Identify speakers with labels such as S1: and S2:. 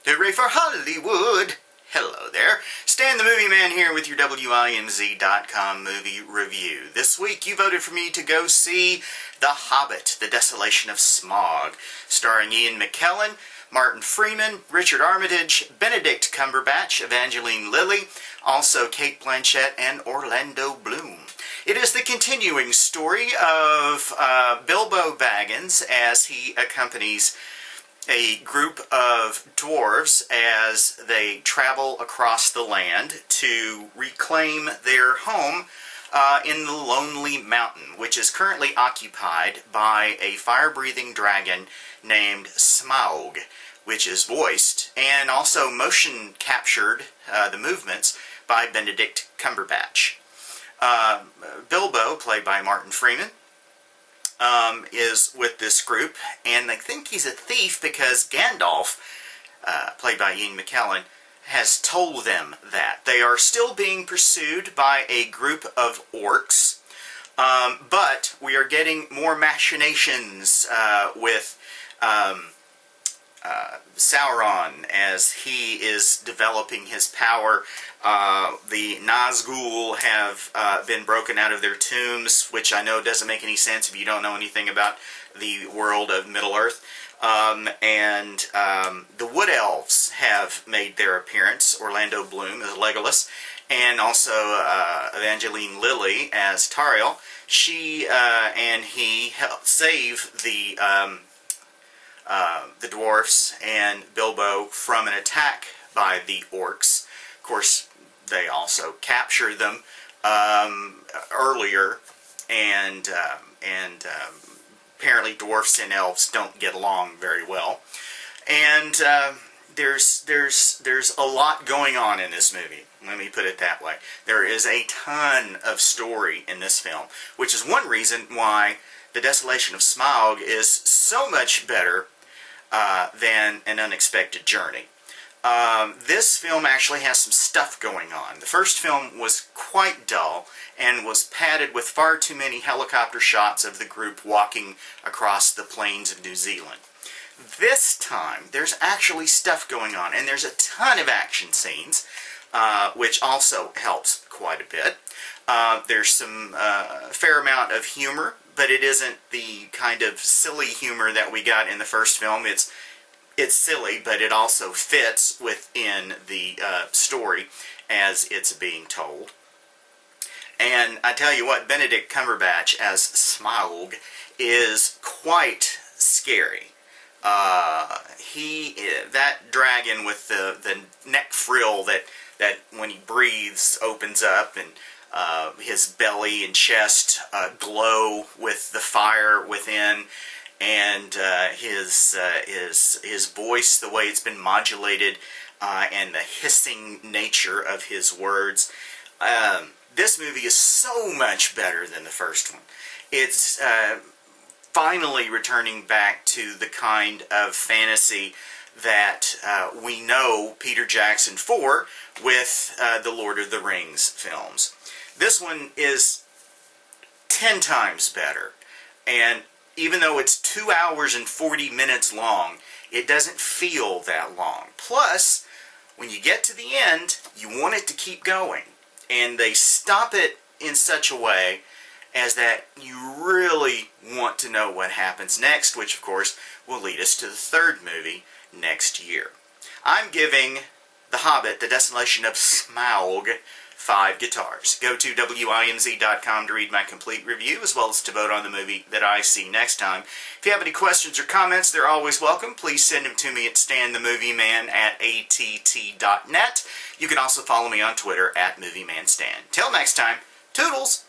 S1: Hooray for Hollywood! Hello there. Stan the Movie Man here with your WIMZ.com movie review. This week you voted for me to go see The Hobbit, The Desolation of Smaug, starring Ian McKellen, Martin Freeman, Richard Armitage, Benedict Cumberbatch, Evangeline Lilly, also Cate Blanchett, and Orlando Bloom. It is the continuing story of Bilbo Baggins as he accompanies a group of dwarves as they travel across the land to reclaim their home in the Lonely Mountain, which is currently occupied by a fire-breathing dragon named Smaug, which is voiced and also motion captured the movements by Benedict Cumberbatch. Bilbo, played by Martin Freeman, is with this group, and they think he's a thief because Gandalf, played by Ian McKellen, has told them that. They are still being pursued by a group of orcs, but we are getting more machinations with Sauron as he is developing his power. The Nazgul have been broken out of their tombs, which I know doesn't make any sense if you don't know anything about the world of Middle-earth. And the Wood Elves have made their appearance, Orlando Bloom as Legolas, and also Evangeline Lilly as Tauriel. She and he helped save the dwarfs and Bilbo from an attack by the orcs. Of course, they also captured them earlier, and apparently dwarfs and elves don't get along very well. And there's a lot going on in this movie. Let me put it that way. There is a ton of story in this film, which is one reason why The Desolation of Smaug is so much better than An Unexpected Journey. This film actually has some stuff going on. The first film was quite dull and was padded with far too many helicopter shots of the group walking across the plains of New Zealand. This time, there's actually stuff going on, and there's a ton of action scenes, which also helps quite a bit. There's some fair amount of humor, but it isn't the kind of silly humor that we got in the first film. It's silly, but it also fits within the story as it's being told. And I tell you what, Benedict Cumberbatch as Smaug is quite scary. That dragon with the neck frill that when he breathes opens up, and his belly and chest glow with the fire within, and his voice, the way it's been modulated, and the hissing nature of his words. This movie is so much better than the first one. It's finally returning back to the kind of fantasy that we know Peter Jackson for with the Lord of the Rings films. This one is 10 times better, and even though it's 2 hours and 40 minutes long, it doesn't feel that long. Plus, when you get to the end, you want it to keep going, and they stop it in such a way as that you really want to know what happens next, which of course will lead us to the third movie next year. I'm giving The Hobbit, The Desolation of Smaug, 5 guitars. Go to WIMZ.com to read my complete review, as well as to vote on the movie that I see next time. If you have any questions or comments, they're always welcome. Please send them to me at stanthemovieman@att.net. You can also follow me on Twitter @MovieManStan. Till next time, toodles!